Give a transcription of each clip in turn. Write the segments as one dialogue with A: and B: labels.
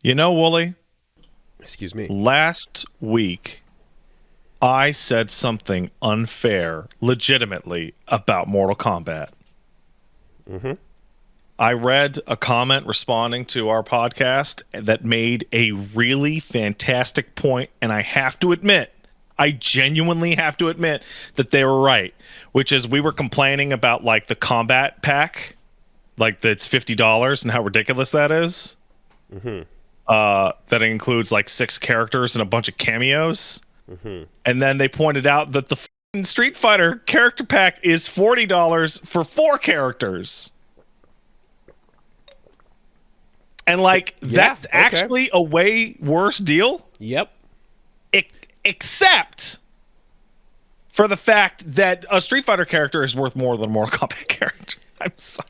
A: You know, Wooly,
B: Excuse me.
A: last week I said something unfair, legitimately, about Mortal Kombat.
B: Mm-hmm.
A: I read a comment responding to our podcast that made a really fantastic point, and I have to admit, I genuinely have to admit that they were right, which is we were complaining about like the combat pack, like that's $50 and how ridiculous that is.
B: Mm-hmm.
A: That includes like six characters and a bunch of cameos.
B: Mm-hmm.
A: And then they pointed out that the Street Fighter character pack is $40 for four characters. And like
B: Yeah.
A: that's
B: Okay.
A: actually a way worse deal,
B: Yep.
A: e- except for the fact that a Street Fighter character is worth more than a Mortal Kombat character. I'm sorry.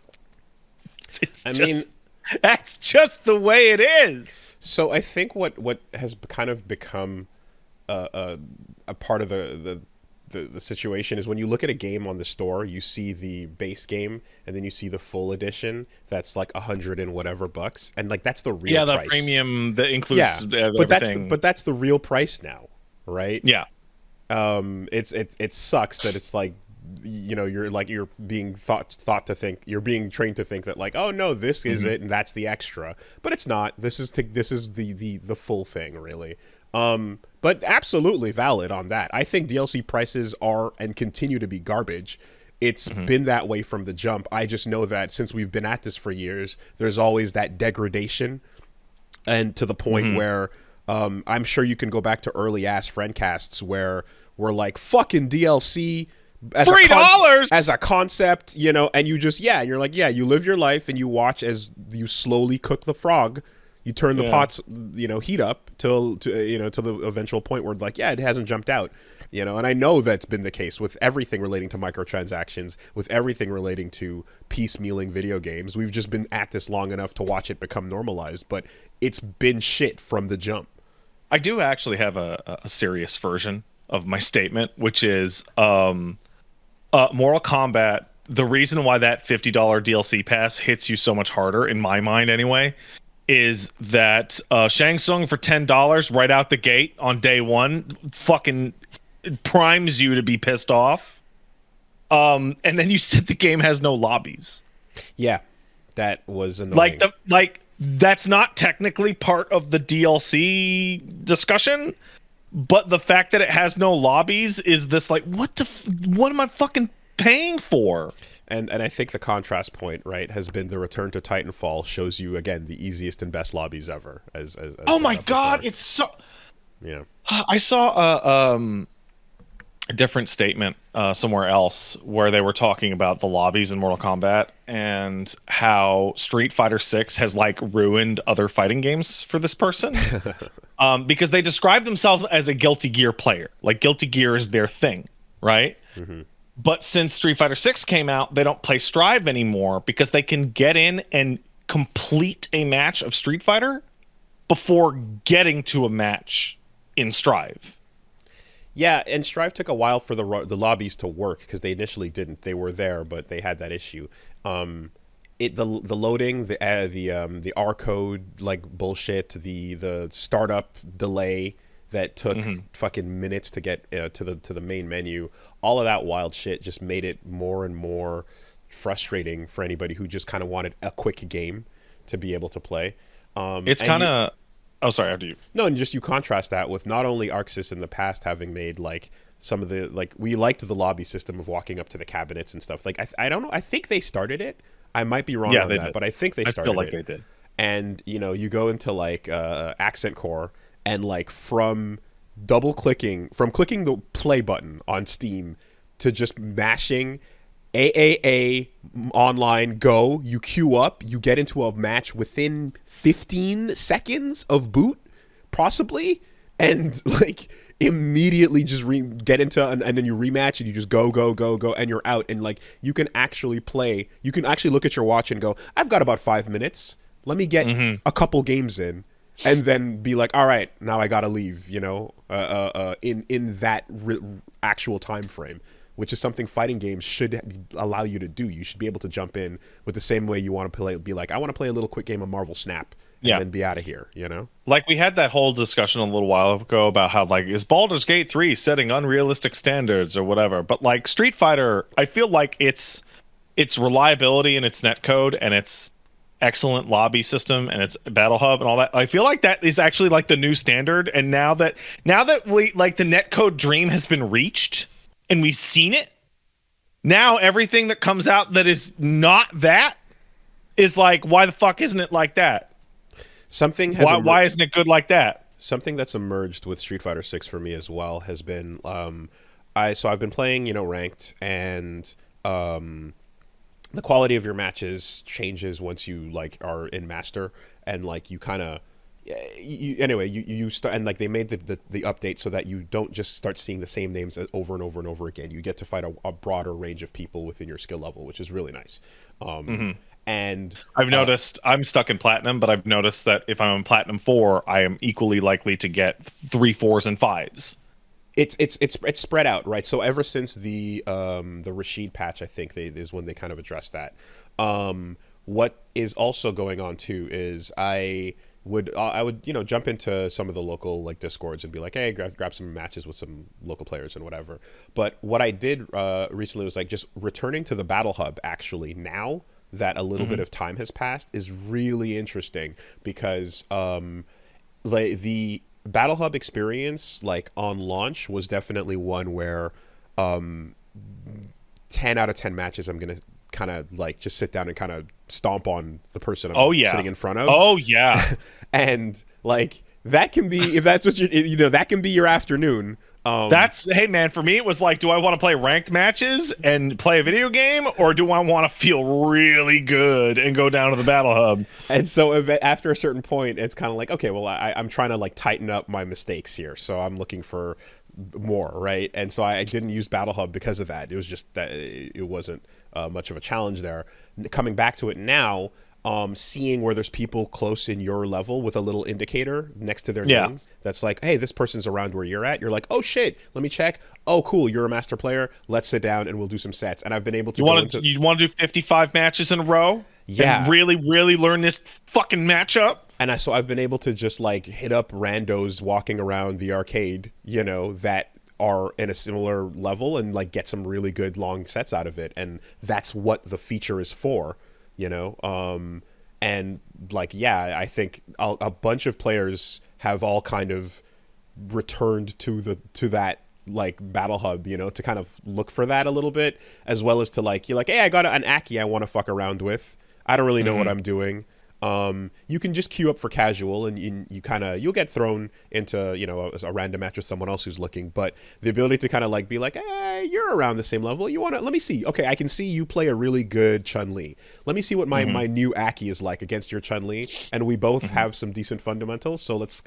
A: It's
B: I mean,
A: just that's just the way it is.
B: so I think what has kind of become a part of the situation is when you look at a game on the store, you see the base game and then you see the full edition that's like 100 and whatever bucks, and like that's the real
A: Yeah, the
B: price.
A: premium that
B: Yeah,
A: includes
B: but that's
A: everything.
B: that's the real price now, right?
A: Yeah.
B: It sucks that it's like, you're being thought to think, you're being trained to think that like, oh no, this is
A: Mhm.
B: it and that's the extra, but it's not. This is the full thing, really. But absolutely valid on that. I think DLC prices are and continue to be garbage. It's
A: Mhm.
B: been that way from the jump. I just know that since we've been at this for years, there's always that degradation, and to the point
A: Mhm.
B: where I'm sure you can go back to early ass friend casts where we're like fucking DLC as as
A: $3.
B: a concept, and you just, yeah, you're like, yeah, you live your life and you watch as you slowly cook the frog. You turn the
A: Yeah.
B: pots, heat up to the eventual point where like, yeah, it hasn't jumped out. And I know that's been the case with everything relating to microtransactions, with everything relating to piecemealing video games. We've just been at this long enough to watch it become normalized, but it's been shit from the jump.
A: I do actually have a serious version of my statement, which is Mortal Kombat. The reason why that $50 DLC pass hits you so much harder, in my mind anyway, is that Shang Tsung for $10 right out the gate on day one fucking primes you to be pissed off. And then you said the game has no lobbies.
B: Yeah, that was
A: Like
B: annoying.
A: that's not technically part of the DLC discussion, but the fact that it has no lobbies is this like what am I fucking paying for?
B: And I think the contrast point, right, has been the return to Titanfall shows you again the easiest and best lobbies ever, as
A: Oh
B: brought
A: my
B: up
A: god,
B: before.
A: it's so
B: Yeah.
A: I saw a different statement somewhere else where they were talking about the lobbies in Mortal Kombat and how Street Fighter 6 has like ruined other fighting games for this person. Because they describe themselves as a Guilty Gear player. Like Guilty Gear is their thing, right?
B: Hmm.
A: But since Street Fighter 6 came out, they don't play Strive anymore because they can get in and complete a match of Street Fighter before getting to a match in Strive.
B: Yeah, and Strive took a while for the lobbies to work because they initially didn't. They were there, but they had that issue. The loading, the R code like bullshit, the startup delay that took
A: Hmm.
B: fucking minutes to get to the main menu. All of that wild shit just made it more and more frustrating for anybody who just kind of wanted a quick game to be able to play.
A: It's
B: And
A: kind
B: you
A: of. Oh, sorry. After you.
B: No, and just you contrast that with not only Arxis in the past having made like some of the, like, we liked the lobby system of walking up to the cabinets and stuff. Like I don't know, I think they started it. I might be wrong
A: Yeah,
B: on
A: they
B: that,
A: did.
B: but I think they
A: I feel
B: started
A: like
B: it.
A: they did.
B: And you go into like accent core, and like from clicking the play button on Steam to just mashing AAA online go, you queue up, you get into a match within 15 seconds of boot, possibly, and like immediately just get into and then you rematch and you just go and you're out, and like you can actually play, you can actually look at your watch and go, I've got about 5 minutes, let me get
A: Hmm.
B: a couple games in, and then be like, all right, now I gotta leave, in that actual time frame, which is something fighting games should allow you to do. You should be able to jump in with the same way you want to play. Be like, I want to play a little quick game of Marvel Snap, and
A: Yeah.
B: then be out of here, you know?
A: Like we had that whole discussion a little while ago about how like is Baldur's Gate 3 setting unrealistic standards or whatever. But like Street Fighter, I feel like its reliability and its netcode and its excellent lobby system and its battle hub and all that. I feel like that is actually like the new standard. And now that we like the netcode dream has been reached and we've seen it, now everything that comes out that is not that is like, why the fuck isn't it like that?
B: Something has
A: Why isn't it good like that?
B: something that's emerged with Street Fighter 6 for me as well has been I've been playing, ranked, and the quality of your matches changes once you like are in master, and like you kind of you start, and like they made the update so that you don't just start seeing the same names over and over and over again. You get to fight a broader range of people within your skill level, which is really nice. And
A: I've noticed I'm stuck in platinum, but I've noticed that if I'm in platinum 4, I am equally likely to get 3 4s and 5s.
B: it's spread out, right? So ever since the Rashid patch, I think is when they kind of addressed that. What is also going on too is I would jump into some of the local like discords and be like, hey, grab some matches with some local players and whatever. But what I did recently was like just returning to the battle hub actually now that a little bit of time has passed is really interesting, because like the battle hub experience like on launch was definitely one where 10 out of 10 matches I'm gonna kind of like just sit down and kind of stomp on the person I'm sitting in front of.
A: Oh yeah.
B: And like that can be, if that's what that can be your afternoon.
A: Hey man, for me it was like, do I want to play ranked matches and play a video game, or do I want to feel really good and go down to the battle hub?
B: And so after a certain point, it's kind of like, okay, well, I'm trying to like tighten up my mistakes here, so I'm looking for more, right? And so I didn't use battle hub because of that. It was just that it wasn't much of a challenge there. Coming back to it now, seeing where there's people close in your level with a little indicator next to their name that's like, hey, this person's around where you're at. You're like, oh shit, let me check. Oh cool, you're a master player. Let's sit down and we'll do some sets. And I've been able to
A: you want to do 55 matches in a row?
B: Yeah.
A: And really learn this fucking matchup?
B: And so I've been able to just like hit up randos walking around the arcade, that are in a similar level, and like get some really good long sets out of it. And that's what the feature is for. And like, yeah, I think a bunch of players have all kind of returned to that like battle hub, to kind of look for that a little bit, as well as to like, you're like, hey, I got an A.K.I I want to fuck around with. I don't really know what I'm doing. You can just queue up for casual, and you'll get thrown into a random match with someone else who's looking. But the ability to kind of like be like, hey, you're around the same level. Let me see. Okay, I can see you play a really good Chun-Li. Let me see what my new A.K.I is like against your Chun-Li, and we both have some decent fundamentals. So let's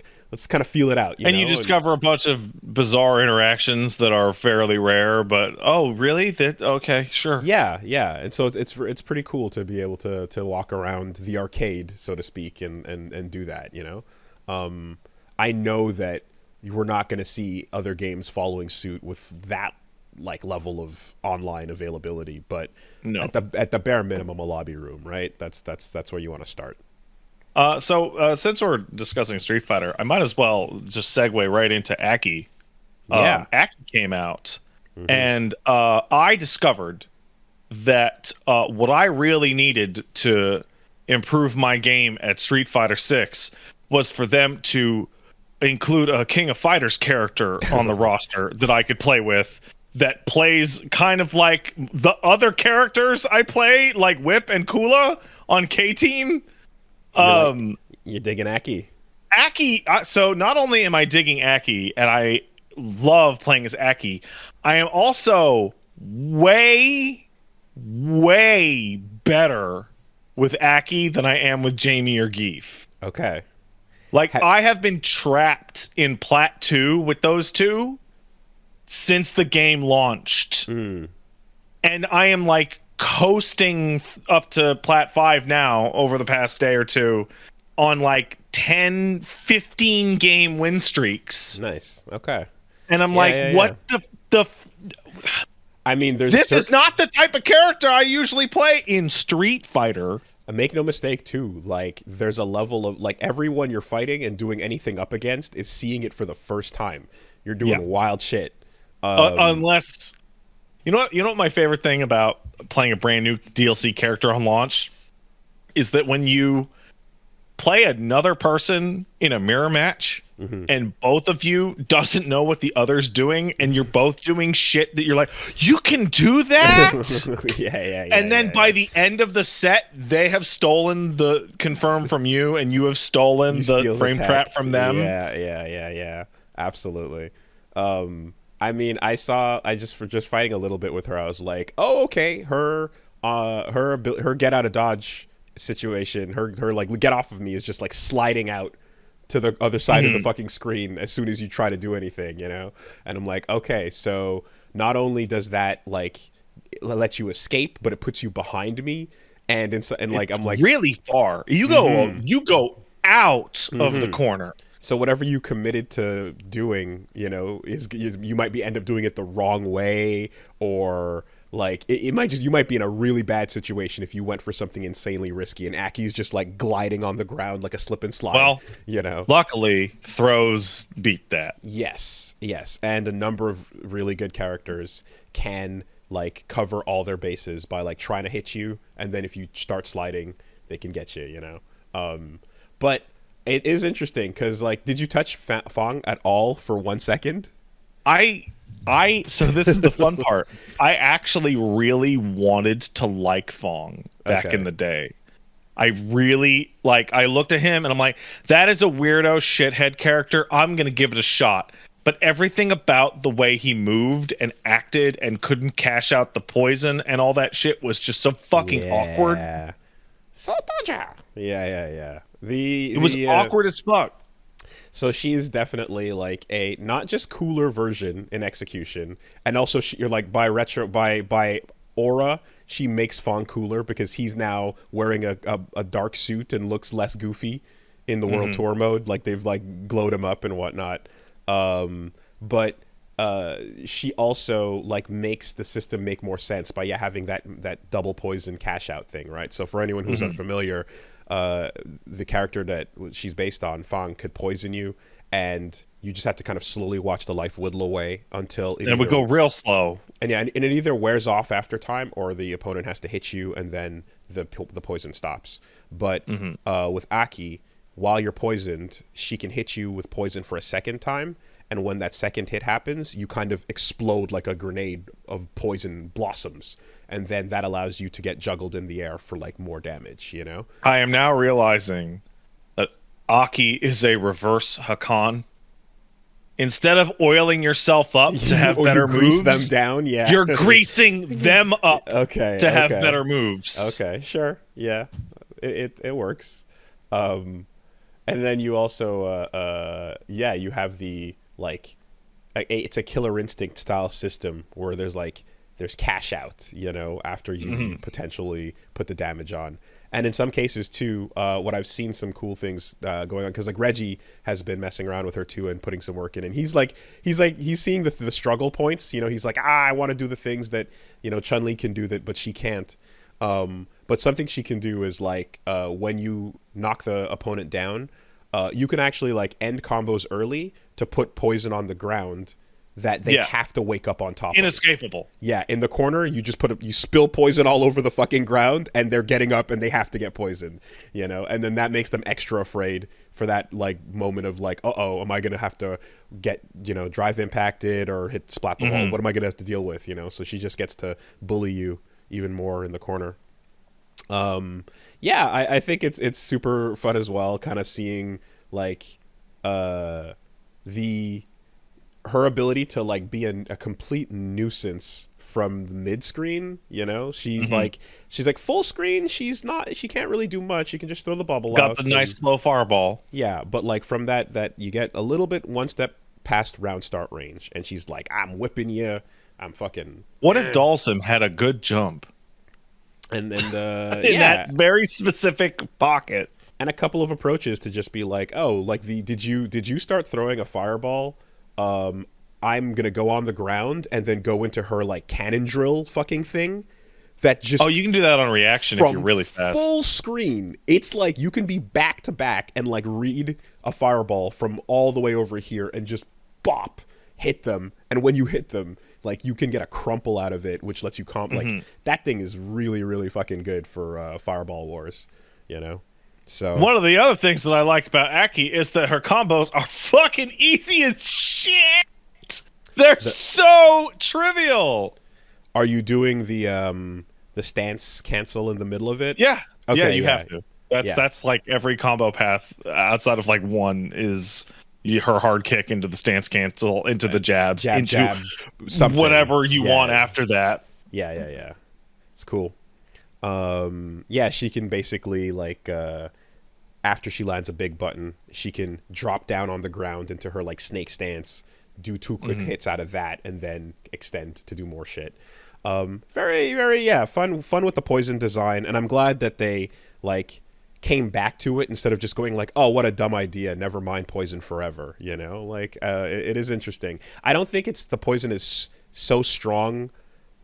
B: kind of feel it out.
A: You discover a bunch of bizarre interactions that are fairly rare, but oh really? Okay, sure.
B: Yeah. And so it's pretty cool to be able to walk around the arcade, so to speak, and do that. I know that we're not going to see other games following suit with that like level of online availability, but
A: no.
B: at the bare minimum, a lobby room, right? That's where you want to start.
A: So since we're discussing Street Fighter, I might as well just segue right into A.K.I. A.K.I came out, and I discovered that what I really needed to improve my game at Street Fighter 6 was for them to include a King of Fighters character on the roster that I could play with, that plays kind of like the other characters I play, like Whip and Kula on K-Team.
B: You're digging A.K.I.
A: A.K.I, so not only am I digging A.K.I, and I love playing as A.K.I, I am also way better with A.K.I than I am with Jamie or Geef.
B: Okay.
A: Like, I have been trapped in Plat 2 with those two since the game launched. And I am, like, coasting up to Plat 5 now over the past day or two on, like, 10, 15 game win streaks.
B: Nice. Okay.
A: And I'm what the...
B: I mean,
A: this is not the type of character I usually play in Street Fighter.
B: Make no mistake too, like there's a level of like everyone you're fighting and doing anything up against is seeing it for the first time. You're
A: Yeah.
B: doing wild shit. Um,
A: Unless you know what my favorite thing about playing a brand new DLC character on launch is that when you play another person in a mirror match and both of you doesn't know what the other's doing and you're both doing shit that you're like, you can do that.
B: yeah,
A: And then
B: yeah,
A: by
B: yeah.
A: the end of the set, they have stolen the confirm from you, and you have stolen
B: You
A: the
B: steal the
A: frame
B: tech.
A: trap from them.
B: Yeah. Absolutely. I mean, I just for just fighting a little bit with her, I was like, oh, okay, her get out of dodge situation, her like get off of me is just like sliding out to the other side of the fucking screen as soon as you try to do anything, you know? And I'm like, okay, so not only does that like let you escape, but it puts you behind me, and like
A: It's
B: I'm like,
A: really far. You go out of the corner.
B: so whatever you committed to doing, you know, is you might be end up doing it the wrong way, or like it might just you might be in a really bad situation if you went for something insanely risky and Aki's just like gliding on the ground like a slip and slide,
A: Well,
B: you know.
A: luckily, throws beat that.
B: Yes, and a number of really good characters can like cover all their bases by like trying to hit you, and then if you start sliding, they can get you, you know. But it is interesting because like, did you touch Fong at all for 1 second?
A: I so this is the fun part. I actually really wanted to like Fong back in
B: Okay.
A: the day. I really like I looked at him and I'm like, that is a weirdo shithead character. I'm gonna give it a shot. But everything about the way he moved and acted and couldn't cash out the poison and all that shit was just so fucking awkward.
B: Yeah. Sotoja. Yeah. The
A: It was
B: the
A: awkward as fuck.
B: So she's definitely like a not just cooler version in execution, and also you're like by aura, she makes Fawn cooler because he's now wearing a dark suit and looks less goofy in the world tour mode. Like they've like glowed him up and whatnot. But she also like makes the system make more sense by having that double poison cash out thing, right? So for anyone who's unfamiliar, the character that she's based on, Fang, could poison you, and you just have to kind of slowly watch the life whittle away until
A: And it would go real slow.
B: and it either wears off after time or the opponent has to hit you and then the poison stops. But with Aki, while you're poisoned, she can hit you with poison for a second time, and when that second hit happens, you kind of explode like a grenade of poison blossoms, and then that allows you to get juggled in the air for like more damage, you know?
A: I am now realizing that Aki is a reverse Hakan. Instead of oiling yourself up to have
B: Or
A: better
B: you grease
A: moves,
B: them down, yeah.
A: you're greasing them up
B: Okay,
A: to have
B: okay.
A: better moves.
B: Okay, sure. Yeah. It works. And then you also you have the like it's a Killer Instinct style system where there's cash out, you know, after you potentially put the damage on. And in some cases too, what I've seen some cool things going on, because like Reggie has been messing around with her too and putting some work in, and he's seeing the struggle points, you know. He's like, I want to do the things that, you know, Chun-Li can do that but she can't. But something she can do is like when you knock the opponent down, you can actually like end combos early to put poison on the ground that they have to wake up on top of.
A: Inescapable.
B: Yeah, in the corner, you just you spill poison all over the fucking ground, and they're getting up and they have to get poisoned, you know? And then that makes them extra afraid for that like moment of like, am I gonna have to get, you know, drive impacted or hit splat the wall? What am I gonna have to deal with, you know? So she just gets to bully you even more in the corner. I think it's super fun as well, kind of seeing like her ability to like be a complete nuisance from the mid screen, you know. She's like full screen, she can't really do much. She can just throw the bubble out.
A: Got the nice slow fireball.
B: Yeah, but like from that you get a little bit one step past round start range, and she's like, I'm whipping you, I'm fucking.
A: What if Dalsum had a good jump
B: and in
A: that very specific pocket?
B: And a couple of approaches to just be like, did you start throwing a fireball? I'm gonna go on the ground and then go into her like cannon drill fucking thing that just
A: Oh, you can do that on reaction if you're
B: from
A: really fast.
B: full screen. It's like you can be back to back and like read a fireball from all the way over here and just bop hit them. And when you hit them, like you can get a crumple out of it, which lets you like that thing is really really fucking good for fireball wars, you know. So
A: One of the other things that I like about A.K.I is that her combos are fucking easy as shit. They're so trivial.
B: are you doing the stance cancel in the middle of it?
A: Yeah.
B: Okay,
A: Yeah, you have to.
B: Yeah.
A: That's like every combo path outside of like one is her hard kick into the stance cancel, into the jabs,
B: Jab,
A: into
B: jab, something.
A: whatever you
B: Yeah,
A: want
B: yeah.
A: after that.
B: Yeah. It's cool. Yeah, she can basically like after she lands a big button, she can drop down on the ground into her like snake stance, do 2 quick hits out of that, and then extend to do more shit. Very, very, yeah, fun with the poison design, and I'm glad that they like came back to it instead of just going like, oh, what a dumb idea, never mind poison forever, you know. Like it is interesting. I don't think it's the poison is so strong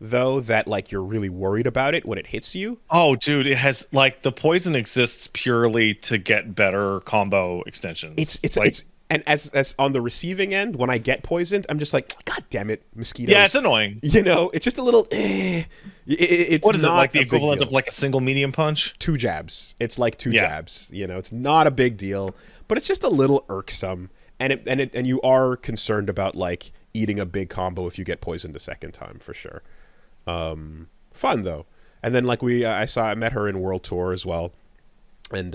B: though that like you're really worried about it when it hits you.
A: Oh, dude, it has like the poison exists purely to get better combo extensions.
B: It's and as on the receiving end, when I get poisoned, I'm just like, God damn it, mosquitoes.
A: Yeah, it's annoying.
B: You know, it's just a little. It's
A: what is it,
B: not
A: like the
B: a big
A: equivalent
B: deal.
A: of like a single medium punch?
B: 2 jabs. It's like 2
A: Yeah.
B: jabs. You know, it's not a big deal, but it's just a little irksome, and you are concerned about like eating a big combo if you get poisoned a second time for sure. Fun though, and then like I met her in World Tour as well, and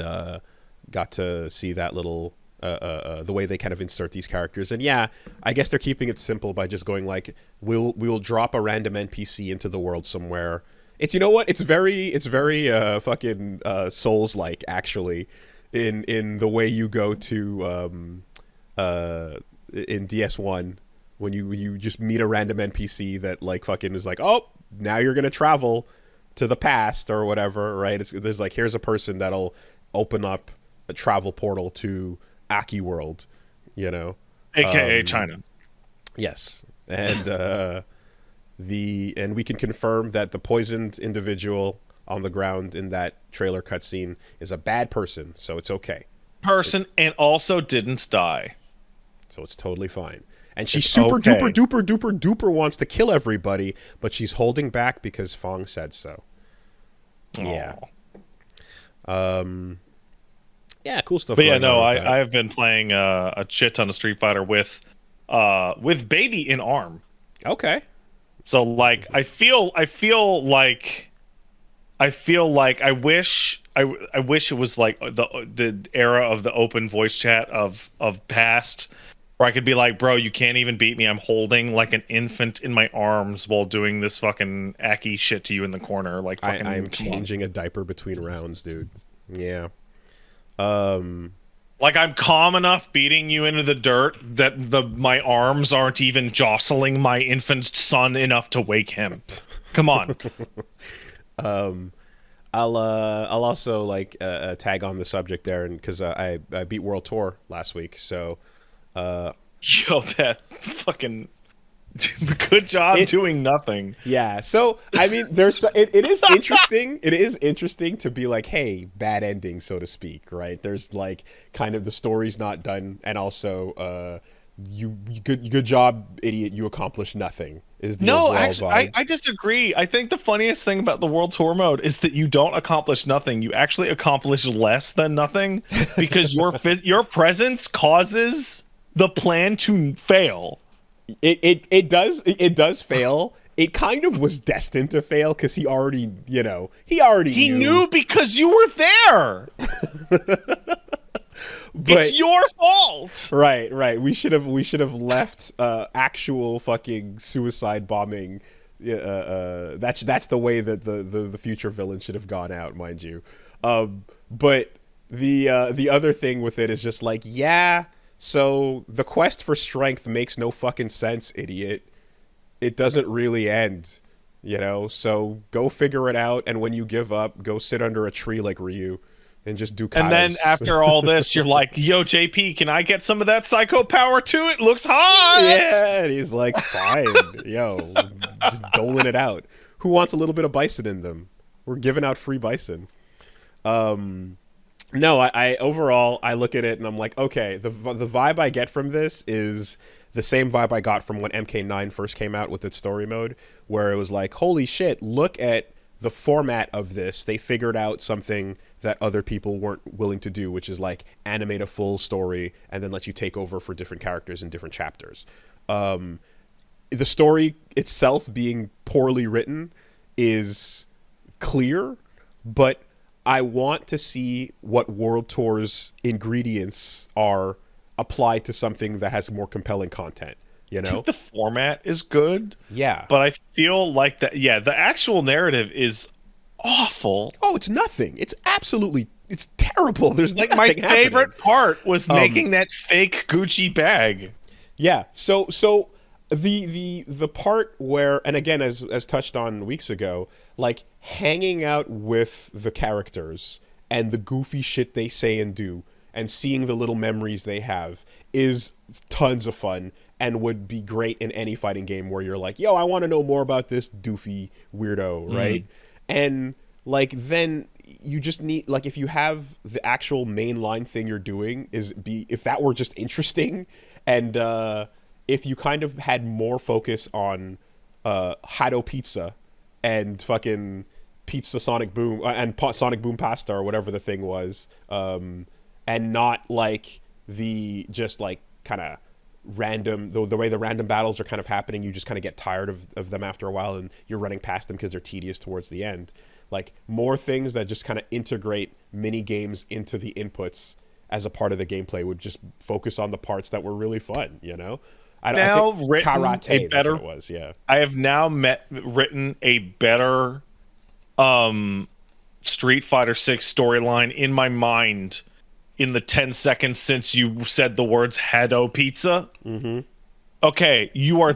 B: got to see that little the way they kind of insert these characters. And yeah, I guess they're keeping it simple by just going like we'll drop a random NPC into the world somewhere. It's, you know what, it's very fucking Souls like actually in the way you go to in DS1 when you just meet a random NPC that like fucking is like, oh, now you're gonna travel to the past or whatever, right? There's like, here's a person that'll open up a travel portal to A.K.I world, you know,
A: AKA China.
B: yes, and and we can confirm that the poisoned individual on the ground in that trailer cutscene is a bad person, so it's okay.
A: And also didn't die.
B: So it's totally fine. And she super duper wants to kill everybody, but she's holding back because F.A.N.G said so. Yeah. Yeah, cool stuff.
A: But yeah, no,
B: on with that.
A: I've been playing a shit ton of Street Fighter with baby in arm.
B: Okay.
A: So like I feel like I wish it was like the era of the open voice chat of past, where I could be like, bro, you can't even beat me. I'm holding like an infant in my arms while doing this fucking Aki shit to you in the corner. Like fucking,
B: I'm changing a diaper between rounds, dude. Yeah.
A: Like I'm calm enough beating you into the dirt that my arms aren't even jostling my infant son enough to wake him. Come on.
B: I'll also like tag on the subject there, and because I beat World Tour last week, so
A: Yo, that fucking good job doing nothing.
B: yeah. So I mean, it is interesting. It is interesting to be like, hey, bad ending, so to speak, right? There's like kind of the story's not done, and also you good job, idiot. You accomplished nothing. Is the
A: No,
B: overall
A: actually,
B: vibe.
A: I disagree. I think the funniest thing about the World Tour mode is that you don't accomplish nothing. You actually accomplish less than nothing because your presence causes the plan to fail.
B: It does fail. It kind of was destined to fail because he already
A: He knew because you were there. It's your fault.
B: Right. We should have left actual fucking suicide bombing. That's the way that the future villain should have gone out, mind you. But the other thing with it is just like, yeah. So the quest for strength makes no fucking sense, idiot. It doesn't really end, you know. So go figure it out, and when you give up, go sit under a tree like Ryu. And just do katas.
A: And then after all this, you're like, yo, JP, can I get some of that psycho power too? It looks hot.
B: Yeah, and he's like, fine, yo, just doling it out. Who wants a little bit of bison in them? We're giving out free bison. No, I overall I look at it and I'm like, okay, the vibe I get from this is the same vibe I got from when MK9 first came out with its story mode, where it was like, holy shit, look at the format of this. They figured out something that other people weren't willing to do, which is like animate a full story and then let you take over for different characters in different chapters. The story itself being poorly written is clear, but I want to see what World Tour's ingredients are applied to something that has more compelling content, you
A: I
B: know?
A: think the format is good.
B: Yeah.
A: But I feel like that, yeah, the actual narrative is awful.
B: Oh, it's nothing. It's absolutely, it's terrible. There's
A: Like,
B: nothing
A: my favorite
B: happening.
A: part was making that fake Gucci bag.
B: Yeah. So the part where, and again, as touched on weeks ago, like hanging out with the characters and the goofy shit they say and do, and seeing the little memories they have is tons of fun and would be great in any fighting game where you're like, yo, I want to know more about this doofy weirdo, right? And like then you just need, like, if you have the actual mainline thing you're doing if that were just interesting, and if you kind of had more focus on Hado Pizza and fucking Pizza Sonic Boom and Sonic Boom Pasta or whatever the thing was, and not like the just like kind of random the way the random battles are kind of happening, you just kind of get tired of them after a while and you're running past them because they're tedious towards the end. Like more things that just kind of integrate mini games into the inputs as a part of the gameplay would just focus on the parts that were really fun, you know? I think karate, that's what it was, yeah.
A: I have now written a better Street Fighter 6 storyline in my mind in the 10 seconds since you said the words Hado Pizza. Okay, you are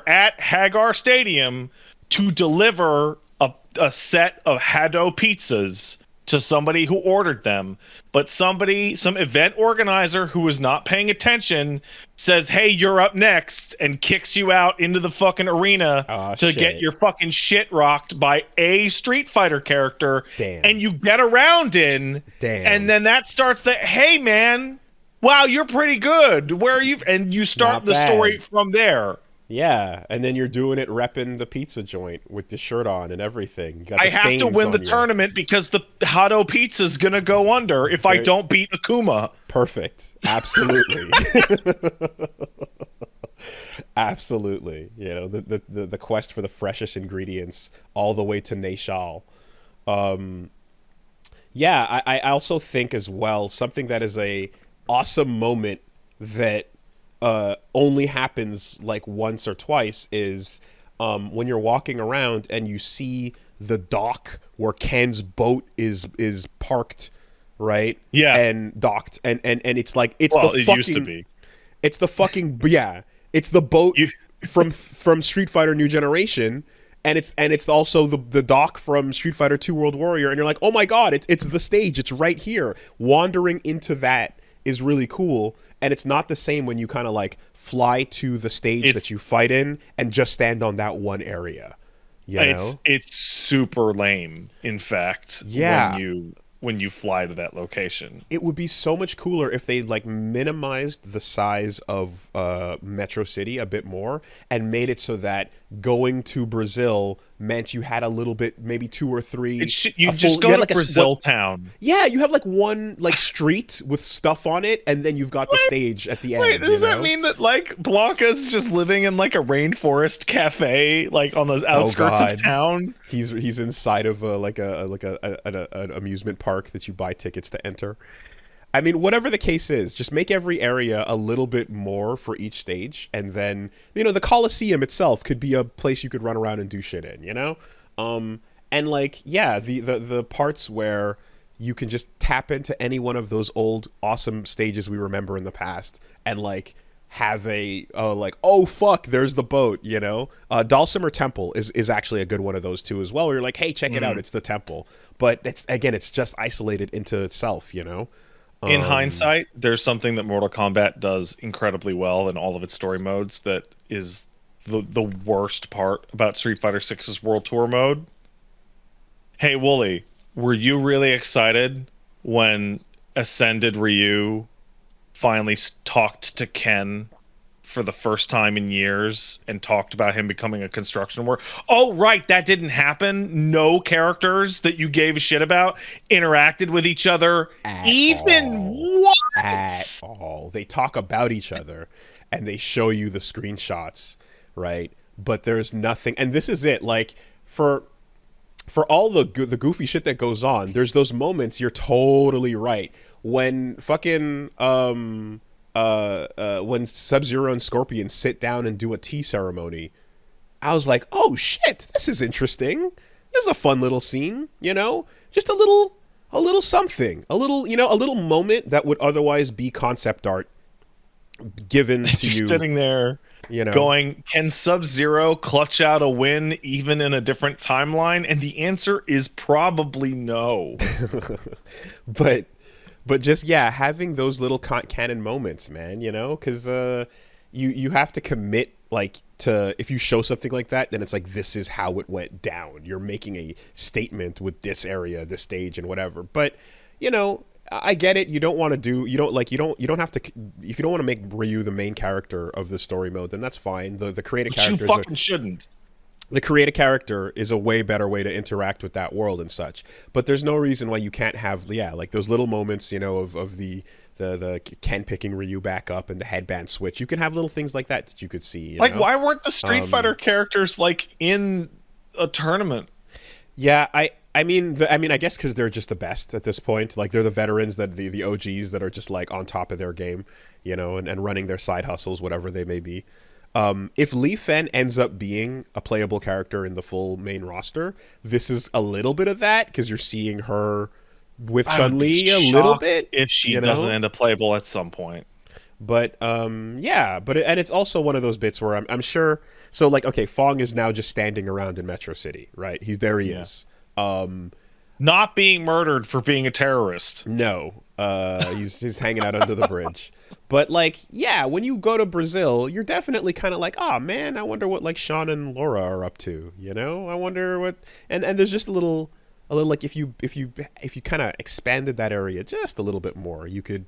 A: at Hagar Stadium to deliver a set of Hado pizzas to somebody who ordered them, but some event organizer who was not paying attention says, hey, you're up next, and kicks you out into the fucking arena to get your fucking shit rocked by a Street Fighter character.
B: Damn.
A: And you get around in.
B: Damn.
A: And then that starts the, hey man, wow, you're pretty good. Where are you? And you start the story from there.
B: Yeah, and then you're doing it repping the pizza joint with the shirt on and everything. You got
A: I have to win the tournament because the Hado Pizza's gonna go under if I don't beat Akuma.
B: Perfect. Absolutely. Absolutely. You know, the quest for the freshest ingredients all the way to Nashal. Yeah, I also think as well, something that is a awesome moment that only happens like once or twice is when you're walking around and you see the dock where Ken's boat is parked, right?
A: Yeah,
B: and docked, and it's like
A: it used to be.
B: It's the fucking yeah. It's the boat from Street Fighter New Generation, and it's also the dock from Street Fighter 2 World Warrior, and you're like, oh my god, it's the stage. It's right here. Wandering into that is really cool. And it's not the same when you kind of like fly to the stage that you fight in and just stand on that one area. You know?
A: It's super lame, in fact.
B: Yeah.
A: When you fly to that location.
B: It would be so much cooler if they like minimized the size of Metro City a bit more and made it so that going to Brazil meant you had a little bit, maybe 2 or 3.
A: You just go to Brazil town.
B: Yeah, you have like one like street with stuff on it, and then you've got the stage at the end.
A: Wait, does that mean that like Blanca's just living in like a rainforest cafe, like on the outskirts of town?
B: He's inside of an amusement park that you buy tickets to enter. I mean, whatever the case is, just make every area a little bit more for each stage, and then, you know, the Coliseum itself could be a place you could run around and do shit in, you know? And like, yeah, the parts where you can just tap into any one of those old awesome stages we remember in the past and like have a like, oh fuck, there's the boat, you know? Dulcimer Temple is actually a good one of those too as well, where you're like, hey, check it out, it's the temple. But it's just isolated into itself, you know?
A: In hindsight, there's something that Mortal Kombat does incredibly well in all of its story modes that is the worst part about Street Fighter Six's World Tour mode. Hey Wooly, were you really excited when Ascended Ryu finally talked to Ken for the first time in years and talked about him becoming a construction worker? Oh, right, that didn't happen. No characters that you gave a shit about interacted with each other.
B: At
A: Even
B: all. At
A: what?
B: all. They talk about each other and they show you the screenshots, right? But there's nothing, and this is it. Like for all the goofy shit that goes on, there's those moments. You're totally right. When fucking when Sub-Zero and Scorpion sit down and do a tea ceremony, I was like, oh shit, this is interesting. This is a fun little scene, you know? Just a little something, a little, you know, a little moment that would otherwise be concept art given to
A: You're
B: you,
A: sitting there
B: you know.
A: going, can Sub-Zero clutch out a win even in a different timeline? And the answer is probably no.
B: but just, yeah, having those little canon moments, man, you know, because you have to commit, like, to, if you show something like that, then it's like, this is how it went down. You're making a statement with this area, this stage, and whatever. But, you know, I get it. You don't want to do, you don't have to, if you don't want to make Ryu the main character of the story mode, then that's fine. The creative
A: But you
B: characters
A: fucking shouldn't.
B: the create a character is a way better way to interact with that world and such. But there's no reason why you can't have, yeah, like those little moments, you know, of the Ken picking Ryu back up and the headband switch. You can have little things like that you could see. You
A: Like,
B: know?
A: why weren't the Street Fighter characters like in a tournament?
B: Yeah, I mean, I guess because they're just the best at this point. Like, they're the veterans, that the OGs that are just like on top of their game, you know, and running their side hustles, whatever they may be. If Lee-Fen ends up being a playable character in the full main roster, this is a little bit of that, because you're seeing her with Chun-Li a little bit.
A: If she
B: you know?
A: doesn't end up playable at some point.
B: But yeah, but and it's also one of those bits where I'm sure. So like, okay, F.A.N.G is now just standing around in Metro City, right? He is.
A: Not being murdered for being a terrorist.
B: No, he's hanging out under the bridge. But like, yeah, when you go to Brazil, you're definitely kind of like, oh man, I wonder what like Sean and Laura are up to. You know, I wonder what. And there's just a little like, if you kind of expanded that area just a little bit more, you could,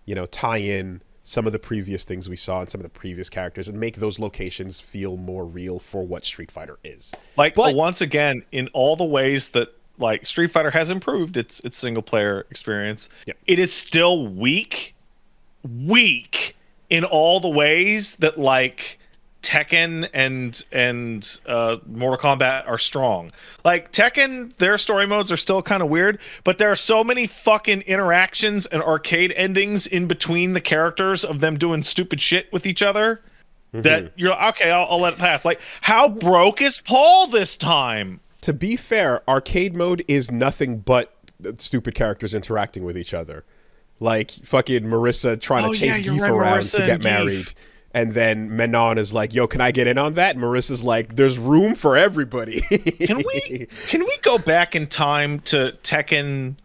B: you know, tie in some of the previous things we saw and some of the previous characters and make those locations feel more real for what Street Fighter is.
A: Like, but once again, in all the ways that like Street Fighter has improved its single player experience,
B: yep,
A: it is still weak in all the ways that like Tekken and Mortal Kombat are strong. Like Tekken, their story modes are still kind of weird, but there are so many fucking interactions and arcade endings in between the characters of them doing stupid shit with each other that you're like, okay, I'll let it pass. Like, how broke is Paul this time?
B: To be fair, arcade mode is nothing but stupid characters interacting with each other. Like fucking Marissa trying to chase Geef around to get married. And then Menon is like, yo, can I get in on that? And Marissa's like, there's room for everybody.
A: Can we go back in time to Tekken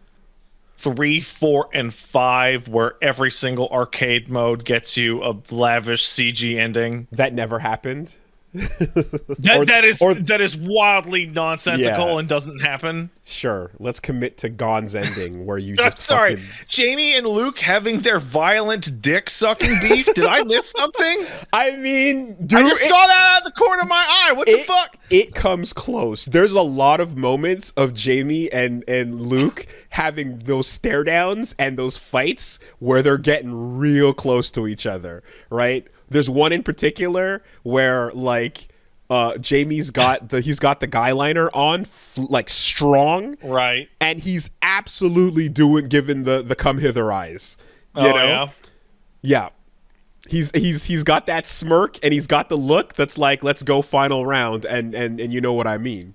A: 3, 4, and 5, where every single arcade mode gets you a lavish CG ending?
B: That never happened.
A: That is wildly nonsensical,
B: Yeah.
A: and doesn't happen.
B: Sure, let's commit to Gon's ending, where you just
A: sorry,
B: fucking...
A: Jamie and Luke having their violent dick sucking beef. Did I miss something?
B: I mean, dude,
A: I just saw that out of the corner of my eye. What the fuck?
B: It comes close. There's a lot of moments of Jamie and Luke having those stare downs and those fights where they're getting real close to each other, right? There's one in particular where like Jamie's got the guy liner on like strong,
A: right?
B: And he's absolutely giving the come hither eyes. You know? Yeah. He's got that smirk and he's got the look that's like, let's go final round, and you know what I mean.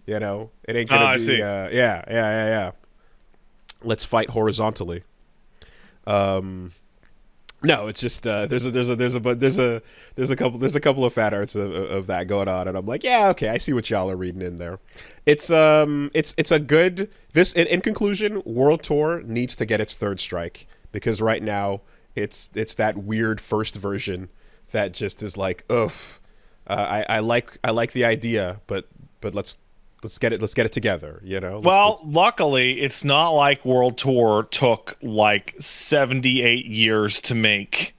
B: You know, it ain't gonna be.
A: I see.
B: Yeah. Let's fight horizontally. No, it's just there's a couple of fan arts of that going on, and I'm like, yeah, okay, I see what y'all are reading in there. It's a good in conclusion, World Tour needs to get its third strike, because right now it's that weird first version that just is like, ugh, I like the idea, but let's get it together. You know.
A: Well, luckily, it's not like World Tour took like 78 years to make.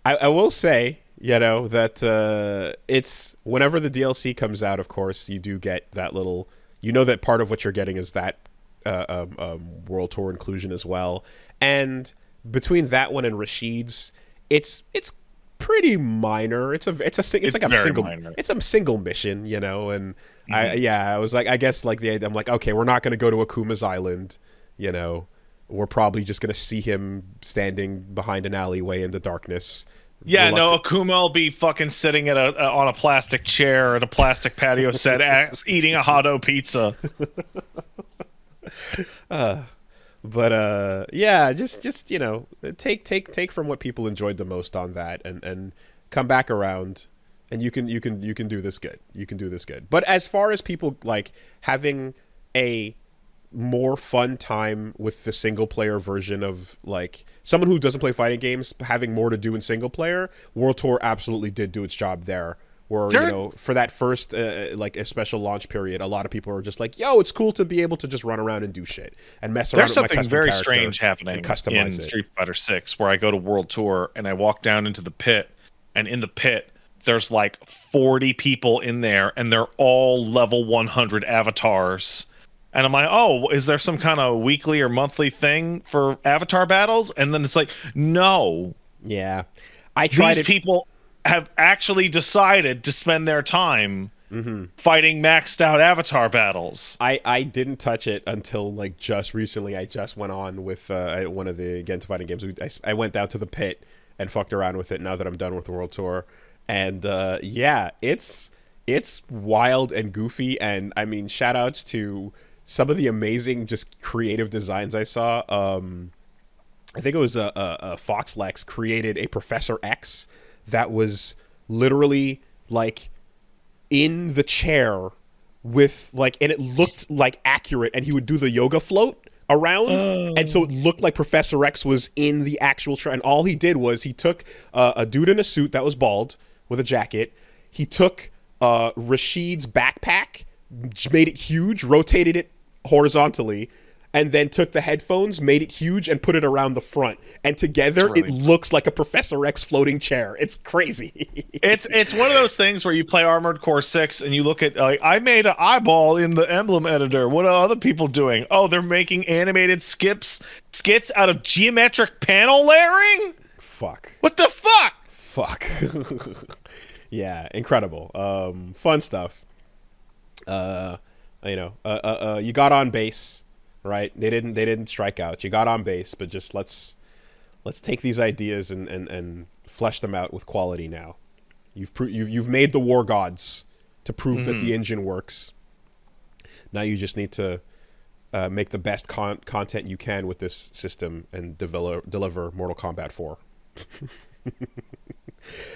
B: I will say, you know, that it's whenever the DLC comes out, of course, you do get that little. You know that part of what you're getting is that World Tour inclusion as well, and between that one and Rashid's, it's pretty minor. It's like a
A: very
B: single
A: minor.
B: it's a single mission, you know, and
A: Mhm.
B: I was like, I guess like the idea, I'm like, okay, we're not going to go to Akuma's island, you know. We're probably just going to see him standing behind an alleyway in the darkness.
A: Yeah, no,
B: Reluctant.
A: Akuma will be fucking sitting on a plastic chair at a plastic patio set, eating a hot pizza.
B: But yeah, just you know, take from what people enjoyed the most on that, and come back around, and you can do this good. You can do this good. But as far as people like having a more fun time with the single player version of like someone who doesn't play fighting games having more to do in single player, World Tour absolutely did do its job there. Where you know, for that first like a special launch period, a lot of people are just like, "Yo, it's cool to be able to just run around and do shit and mess around
A: There's
B: with my
A: something
B: custom
A: very
B: character
A: strange happening
B: and customize
A: in
B: it."
A: Street Fighter 6 where I go to World Tour and I walk down into the pit, and in the pit there's like 40 people in there and they're all level 100 avatars. And I'm like, "Oh, is there some kind of weekly or monthly thing for avatar battles?" And then it's like, "No.
B: Yeah, I tried
A: These
B: it.
A: people have actually decided to spend their time fighting maxed out avatar battles."
B: I didn't touch it until like just recently. I just went on with one of the Genshin fighting games. I went down to the pit and fucked around with it. Now that I'm done with the World Tour, and yeah, it's wild and goofy. And I mean, shout outs to some of the amazing just creative designs I saw. I think it was Fox Lex created a Professor X that was literally like in the chair with like, and it looked like accurate, and he would do the yoga float around, and so it looked like Professor X was in the actual chair. And all he did was he took a dude in a suit that was bald with a jacket. He took Rashid's backpack, made it huge, rotated it horizontally, and then took the headphones, made it huge, and put it around the front. And together,
A: It's
B: it
A: really
B: looks like a Professor X floating chair. It's crazy.
A: It's one of those things where you play Armored Core 6 and you look at like, I made an eyeball in the emblem editor. What are other people doing? Oh, they're making animated skits out of geometric panel layering?
B: Fuck.
A: What the fuck?
B: Fuck. Yeah, incredible. Fun stuff. You got on base, right? They didn't strike out. You got on base, but just let's take these ideas and flesh them out with quality now. You've made the war gods to prove that the engine works. Now you just need to make the best content you can with this system and deliver Mortal Kombat 4.